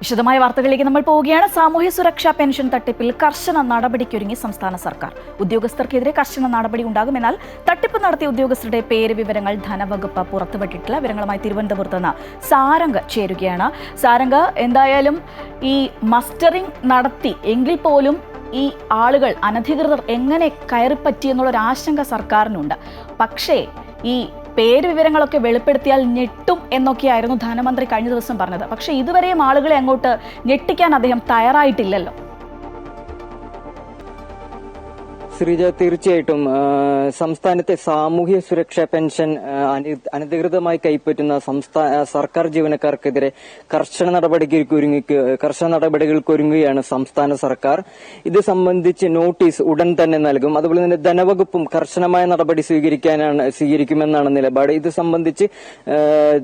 വിശദമായ വാർത്തകളിലേക്ക് നമ്മൾ പോവുകയാണ്. സാമൂഹ്യ സുരക്ഷാ പെൻഷൻ തട്ടിപ്പിൽ കർശന നടപടിക്കൊരുങ്ങി സംസ്ഥാന സർക്കാർ. ഉദ്യോഗസ്ഥർക്കെതിരെ കർശന നടപടി ഉണ്ടാകുമെന്നാൽ തട്ടിപ്പ് നടത്തിയ ഉദ്യോഗസ്ഥരുടെ പേര് വിവരങ്ങൾ ധനവകുപ്പ് പുറത്തുവിട്ടിട്ടില്ല. വിവരങ്ങളുമായി തിരുവനന്തപുരത്ത് നിന്ന് സാരംഗ് ചേരുകയാണ്. സാരംഗ്, എന്തായാലും ഈ മസ്റ്ററിംഗ് നടത്തി എങ്കിൽ പോലും ഈ ആളുകൾ അനധികൃതർ എങ്ങനെ കയറിപ്പറ്റി എന്നുള്ളൊരു ആശങ്ക സർക്കാരിനുണ്ട്. പക്ഷേ ഈ പേര് വിവരങ്ങളൊക്കെ വെളിപ്പെടുത്തിയാൽ ഞെട്ടും എന്നൊക്കെയായിരുന്നു ധനമന്ത്രി കഴിഞ്ഞ ദിവസം പറഞ്ഞത്. പക്ഷേ ഇതുവരെയും ആളുകളെ അങ്ങോട്ട് ഞെട്ടിക്കാൻ അദ്ദേഹം തയ്യാറായിട്ടില്ലല്ലോ. ശ്രീജ, തീർച്ചയായിട്ടും സംസ്ഥാനത്തെ സാമൂഹ്യ സുരക്ഷാ പെൻഷൻ അനധികൃതമായി കൈപ്പറ്റുന്ന സർക്കാർ ജീവനക്കാർക്കെതിരെ കർശന നടപടികൾക്കൊരുങ്ങുകയാണ് സംസ്ഥാന സർക്കാർ. ഇത് സംബന്ധിച്ച് നോട്ടീസ് ഉടൻ തന്നെ നൽകും. അതുപോലെ തന്നെ ധനവകുപ്പും കർശനമായ നടപടി സ്വീകരിക്കുമെന്നാണ് നിലപാട്. ഇത് സംബന്ധിച്ച്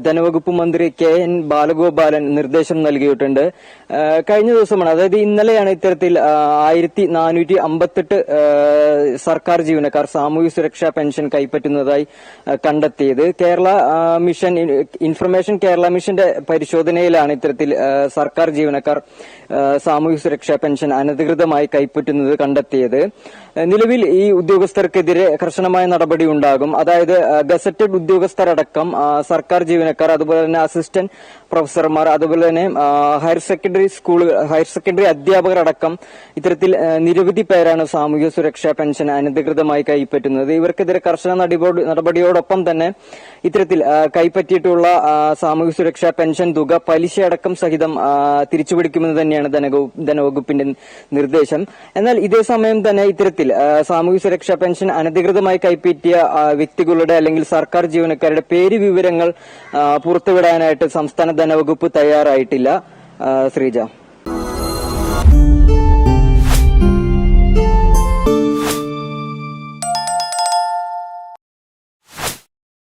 ധനവകുപ്പ് മന്ത്രി KN ബാലഗോപാലൻ നിർദ്ദേശം നൽകിയിട്ടുണ്ട്. കഴിഞ്ഞ ദിവസമാണ്, അതായത് ഇന്നലെയാണ് ഇത്തരത്തിൽ 1458 സർക്കാർ ജീവനക്കാർ സാമൂഹ്യ സുരക്ഷാ പെൻഷൻ കൈപ്പറ്റുന്നതായി കണ്ടെത്തിയത്. ഇൻഫർമേഷൻ കേരള മിഷന്റെ പരിശോധനയിലാണ് ഇത്തരത്തിൽ സർക്കാർ ജീവനക്കാർ സാമൂഹ്യ സുരക്ഷാ പെൻഷൻ അനധികൃതമായി കൈപ്പറ്റുന്നത് കണ്ടെത്തിയത്. നിലവിൽ ഈ ഉദ്യോഗസ്ഥർക്കെതിരെ കർശനമായ നടപടി ഉണ്ടാകും. അതായത് ഗസറ്റഡ് ഉദ്യോഗസ്ഥരടക്കം സർക്കാർ ജീവനക്കാർ, അതുപോലെ തന്നെ അസിസ്റ്റന്റ് പ്രൊഫസർമാർ, അതുപോലെ തന്നെ ഹയർ സെക്കൻഡറി അധ്യാപകരടക്കം ഇത്തരത്തിൽ നിരവധി പേരാണ് സാമൂഹ്യ സുരക്ഷാ പെൻഷൻ അനധികൃതമായി കൈപ്പറ്റുന്നത്. ഇവർക്കെതിരെ കർശന നടപടിയോടൊപ്പം തന്നെ ഇത്തരത്തിൽ കൈപ്പറ്റിയിട്ടുള്ള സാമൂഹ്യ സുരക്ഷാ പെൻഷൻ തുക പലിശയടക്കം സഹിതം തിരിച്ചുപിടിക്കുമെന്ന് തന്നെയാണ് ധനവകുപ്പിന്റെ നിർദ്ദേശം. എന്നാൽ ഇതേ സമയം തന്നെ ഇത്തരത്തിൽ സാമൂഹ്യ സുരക്ഷാ പെൻഷൻ അനധികൃതമായി കൈപ്പറ്റിയ വ്യക്തികളുടെ അല്ലെങ്കിൽ സർക്കാർ ജീവനക്കാരുടെ പേര് വിവരങ്ങൾ പുറത്തുവിടാനായിട്ട് സംസ്ഥാന ധനവകുപ്പ് തയ്യാറായിട്ടില്ല. ശ്രീജ.